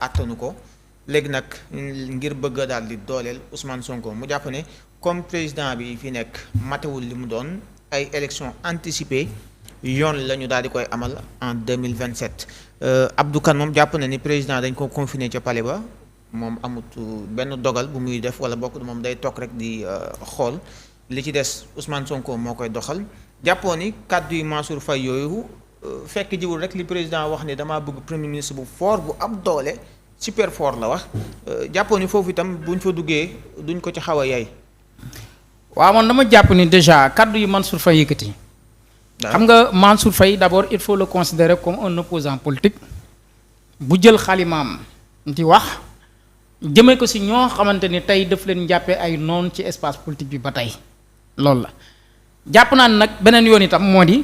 attanu ko léegi nag ngir bëgg a daal di dooleel Ousmane Sonko mu jàpp ne comme président bi fi nekk matewul li mu doon ay élections anticipées yoon la ñu daal di koy amal en 2027 Abdou Kane moom jàpp na ni président dañ ko confiné ca palais ba moom amut benn dogal bu muy def wala bokk moom day toog rek di xool li ci des Ousmane Sonko moo koy doxal jàppoo ni kàddu yi Mansour Faye yooyu fekk jiwul rek li président wax ni damaa bëgg premier ministre bu fort bu am doole super fort la wax jàppoo ni foofu itam buñ fa duggee duñ ko ci xaw a yay. waaw man dama jàpp ni déjà kàddu yi Mansour Faye yëkkati. xam nga Mansour Faye d'abord il faut le considérer comme un opposant politique bu jël xalimaam di wax jëmee ko ci ñoo xamante ni tey daf leen jàppee ay noon ci espace politique bi ba tey loolu la jàpp naa ne nag beneen yoon itam moo di.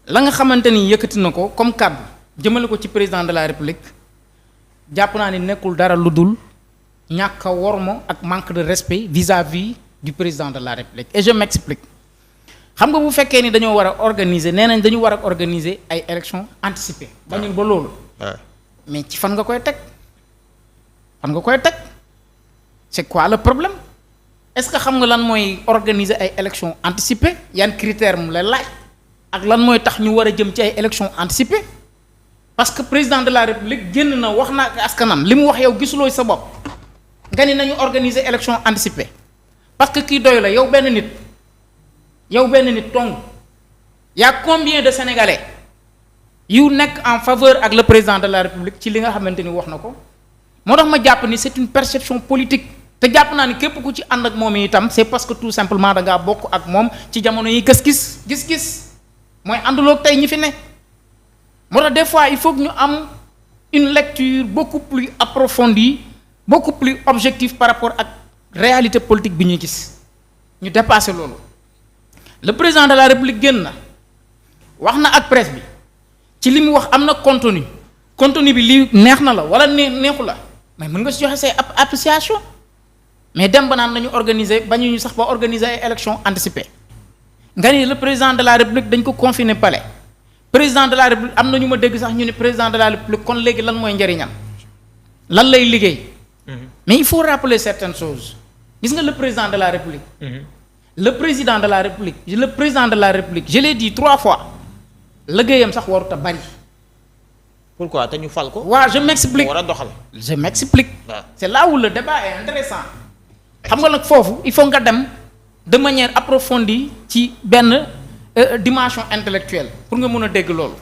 la nga xamante ni yëkkati na ko comme kàddu jëmale ko ci président de la république jàpp naa ni nekkul dara lu dul ñàkk a worma ak manque de respect vis-à-vis du président de la république et je m'explique xam nga bu fekkee ni dañoo war a organiser nee nañ dañu war a organiser ay élections anticipées bañul ba loolu mais ci fan nga koy teg c'est quoi le problème est-ce que xam nga lan mooy organiser ay élections anticipées yan critère mu la laaj ak lan mooy tax ñu war a jëm ci ay élections anticipées parce que président de la république génn na wax na ak askanam li mu wax yow gisuloo sa bopp nga ni nañu organiser élection anticipée parce que kii doy la yow benn nit tong y a combien de sénégalais yu nekk en faveur ak le président de la république ci li nga xamante ni wax na ko moo tax ma jàpp ni c'est une perception politique te jàpp naa ni képp ku ci ànd ak moom itam c'est parce que tout simplement da ngaa bokk ak moom ci jamono yi gis-gis mooy ànduloog tey ñi fi ne moo tax des fois il faut que ñu am une lecture beaucoup plus approfondie beaucoup plus objective par rapport ak réalité politique bi ñuy gis ñu dépasser loolu le président de la république génn na wax na ak presse bi ci li mu wax am na contenu bi lii neex na la wala neexu la mais mën nga si joxe say appréciation mais dem ba naan nañu organiser ba ñu sax ba organiser ay élections anticipées nga ni le président de la république dañ ko confiner palais président de la république am na ñu ma dégg sax ñu ne président de la république kon léegi lan mooy njëriñam lan lay liggéey. mais il faut rappeler certaines choses gis nga le président de la république. le président de la république je l'ai dit 3 fois liggéeyam sax warut a bari. pourquoi te ñu fal ko. waaw je m'explique war a doxal. je m'explique. c'est là où le débat est intéressant xam nga nag foofu il faut nga dem de manière approfondie ci benn dimension intellectuelle pour nga mën a dégg loolu.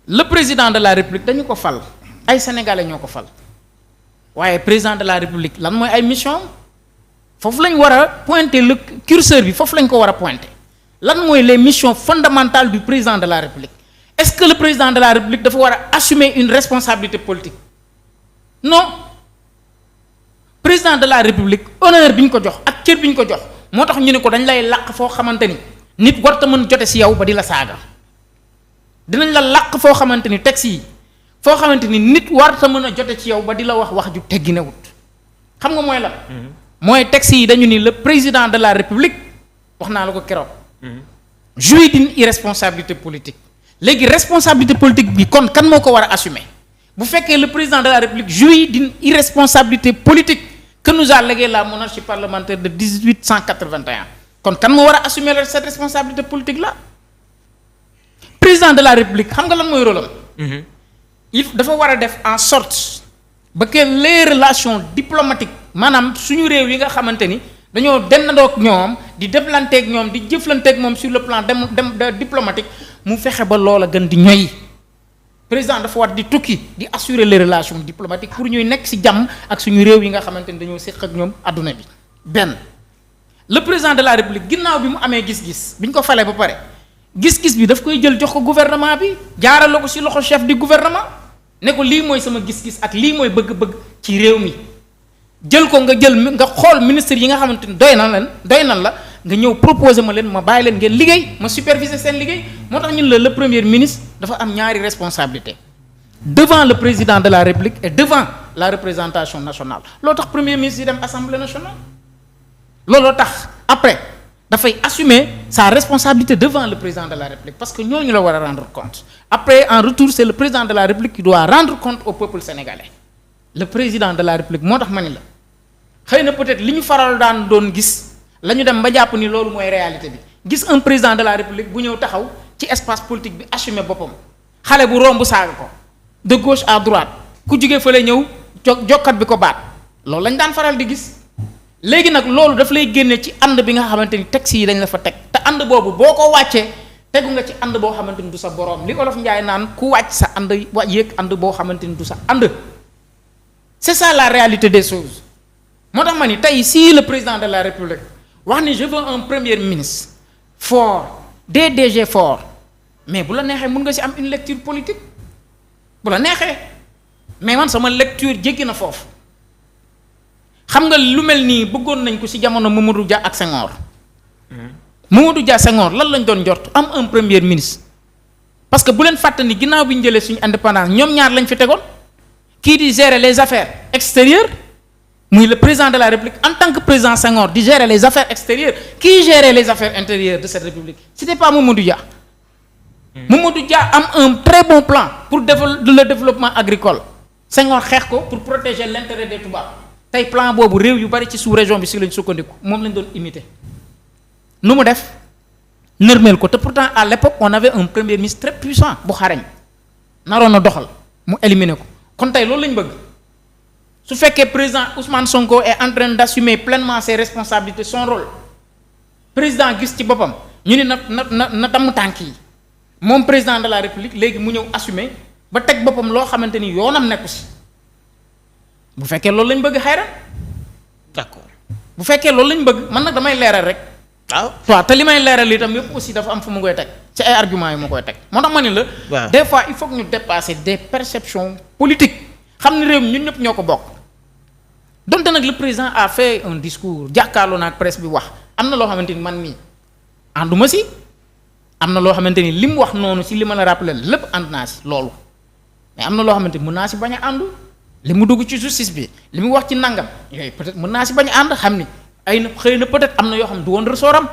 le président de la république dañu ko fal ay sénégalais ñoo ko fal waaye président de la république lan mooy ay mission foofu lañ war a pointer le curseur bi foofu lañ ko war a pointer lan mooy les missions fondamentales du président de la république est-ce que le président de la république dafa war a assumer une responsabilité politique non président de la république honneur bi ñu ko jox ak cër bi ñu ko jox moo tax ñu ne ko dañ lay làq foo xamante ni nit warta mën jote ci yow ba di la saaga dinañ la làq foo xamante ni texte yi foo xamante ni nit warta mën a jote ci yow ba di la wax ju tegginewut xam nga mooy la mooy texte yi dañu ni le président de la république wax naa la ko keroog jouit d'une irresponsabilité politique léegi responsabilité politique bi kon kan moo ko war a assumer bu fekkee le président de la république jouit d'une irresponsabilité politique que nous a légué la monarchie parlementaire de 1881 kon kan moo war a assumer cette responsabilité politique là président de la république xam nga lan mooy rôle am il dafa war a def en sorte ba que les relations diplomatiques maanaam suñu réew yi nga xamante ni dañoo dendandoog ñoom di deflanteeg ñoom di jëflanteeg moom sur le plan diplomatique mu fexe ba loola gën di ñoy président dafa war di tukki di assurer les relations diplomatiques pour ñuy nekk ci jàmm ak suñu réew yi nga xamante ni dañoo séq ak ñoom adduna bi benn le président de la république ginnaaw bi mu amee gis-gis bi ñu ko falee ba pare gis-gis bi daf koy jël jox ko gouvernement bi jaarale ko ci loxo chef du gouvernement ne ko lii mooy sama gis-gis ak lii mooy bëgg-bëgg ci réew mi jël ko nga xool ministre yi nga xamante ni doy nan la nga ñëw proposer ma leen ma bàyyi leen ngeen liggéey ma superviser seen liggéey moo tax ñun le premier ministre dafa am ñaari responsabilité devant le président de la république et devant la représentation nationale loolu tax premier ministre yi dem assemblée nationale looloo tax après dafay assumer sa responsabilité devant le président de la République parce que ñooñu la war a rendre compte après en retour c'est le président de la République qui doit rendre compte au peuple sénégalais le président de la République moo tax ma ni la xëy na peut-être li ñu faral daan doon gis la ñu dem ba jàpp ni loolu mooy réalité bi gis un président de la République bu ñëw taxaw ci espace politique bi assumer boppam xale bu romb saaga ko de gauche à droite ku jugee fële ñëw jokkat bi ko baat loolu lañ daan faral di gis léegi nag loolu daf lay génne ci ànd bi nga xamante ni texte yi dañ la fa teg te ànd boobu boo ko wàccee tegu nga ci ànd boo xamante ni du sa boroom li Olof Njaay naan ku wàcc sa ànd yéeg ànd boo xamante ni du sa ànd c'est ça la réalité des choses moo tax ma ni tey si le président de la République wax ni je veux un premier ministre fort des DG fort mais bu la neexee mun nga ci am une lecture politique bu la neexee mais man sama lecture jéggi na foofu xam nga lu mel nii bëggoon nañ ko ci jamono Mamadou Dia ak Senghor Mamadou Dia Senghor lan lañ doon jort am un premier ministre parce que bu leen fàtte ni ginnaaw bi ñu jëlee suñu indépendance ñoom ñaar lañ fi tegoon kii di gérer les affaires extérieures muy le président de la République en tant que président Senghor di gérer les affaires extérieures qui gérait les affaires intérieures de cette République c'était pas Mamadou Dia. Mamadou Dia am un très bon plan pour le développement agricole Senghor xeex ko pour protéger l'intérêt des tubaab tey plan boobu réew yu bari ci sous-région bi si lañ sukkandiku moom lañ doon imiter nu mu def nërmeel ko te pourtant à l'époque on avait un premier ministre très puissant bu xarañ naroon a doxal mu éliminer ko kon tey loolu lañ bëgg su fekkee président Ousmane Sonko est en train d'assumer pleinement ses responsabilités son rôle président gis ci boppam ñu ni na damm tànk yi moom président de la République léegi mu ñëw assumer ba teg boppam loo xamante ni yoonam nekku si bu fekkee loolu lañ bëgg xayra d'accord bu fekkee loolu lañ bëgg man nag damay leeral rek waaw te li may leeral itam yëpp aussi dafa am fu mu koy teg ci ay arguments yi ma koy teg moo tax ma ni la des fois il faut que ñu dépasser des perceptions politiques xam ne réew mi ñun ñëpp ñoo ko bokk donte nag le président a fait un discours jàkkaarloo naag presse bi wax am na loo xamante ni man mii ànduma si am na loo xamante ni li mu wax noonu si li ma la rappelé lépp ànd naa si loolu mais am na loo xamante ni mën naa si bañ a àndu li mu dugg ci justice bi li mu wax ci nangam yooyu peut-être mën naa si bañ a ànd xam ni ay na xëy na peut-être am na yoo xam ne du woon ressortam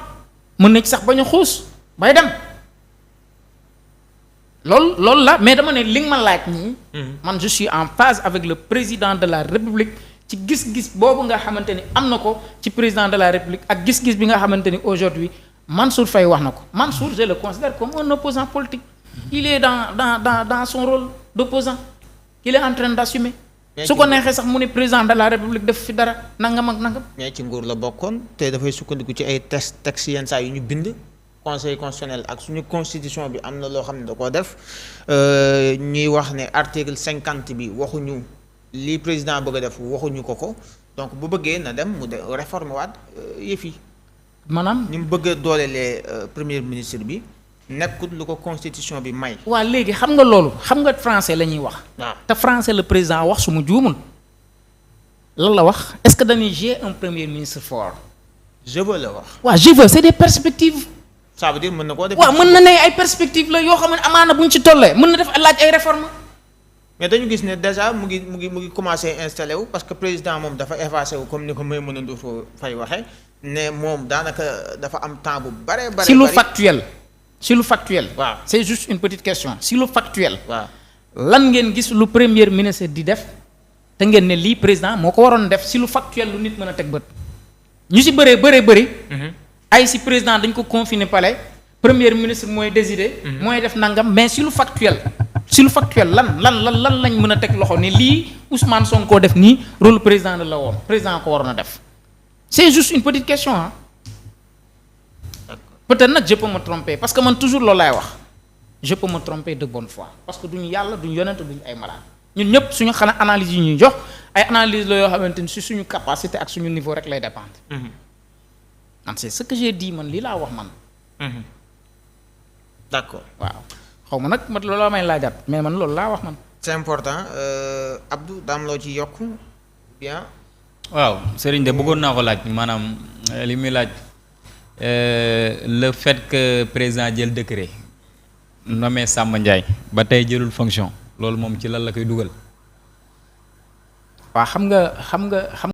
mën na ci sax bañ a xuus bay dem loolu la mais dama ne li nga ma laaj nii. man je suis en phase avec le président de la République ci gis-gis boobu nga xamante ni am na ko ci président de la République ak gis-gis bi nga xamante ni aujourd'hui Mansour Faye wax na ko Mansour je le considère comme un opposant politique il est dans son rôle d'opposant il est en train d'assumer su ko neexee sax mu ne président de la République def fi dara nangam ak nangam. mais ci nguur la bokkoon te dafay sukkandiku ci ay textes yenn saa yu ñu bind conseil constitutionnel ak suñu constitution bi am na loo xam ne da koo def ñuy wax ne article 50 bi waxuñu li président bëgg a def waxuñu ko donc bu bëggee na dem mu réformer waat yëf yi. maanaam ni mu bëgg a doolelee premier ministre bi nekkul lu ko constitution bi may. waaw léegi xam nga loolu xam nga français la ñuy wax. waaw te français le président wax su ma juumul lan la wax est-ce que dañuy j'ai un premier ministre fort. je veux la wax. waaw je veux c'est des perspectives. ça veut dire mën na koo def. waaw mën na ne ay perspectives la yoo xam ne amaana bu ñu ci tollee mën na def laaj ay réformes. mais dañu gis ne déjà mu ngi commencé installé wu parce que président moom dafa effacé wu comme ni ko may mën a Ndour Faye waxee ne moom daanaka dafa am temps bu bare. si lu factuel. waaw c'est juste une petite question si lu factuel. waaw lan ngeen gis lu premier ministre di def te ngeen ne lii président moo ko waroon def si lu factuel lu nit mën a teg bët. ñu si bëri. ay si président dañ ko confiner palais premier ministre mooy décider. mooy def nangam mais si lu factuel. lan lañ mën a teg loxo ne lii Ousmane Sonko def nii rôle président la woon président ko waroon a def c'est juste une petite question ah. peut-être nag je peux me tromper parce que man toujours loolu laay wax je peux me tromper de bonne foi parce que duñu yàlla duñu yonent duñu ay malade ñun ñëpp suñu xanaa analyse yi ñuy jox ay analyse la yoo xamante ni si suñu capacité ak suñu niveau rek lay dépendre. man c'est ce que j'ai dit man lii laa wax man. d'accord waaw xaw ma nag man loolu may laajaat mais man loolu laa wax man. c'est important Abdou daam loo ci yokk bien. waaw Serigne de bëggoon naa ko laaj maanaam li muy laaj. Le fait que président jël décret nommé Samba Ndiaye ba tey jëlul fonction loolu moom ci lan la koy dugal. waaw xam nga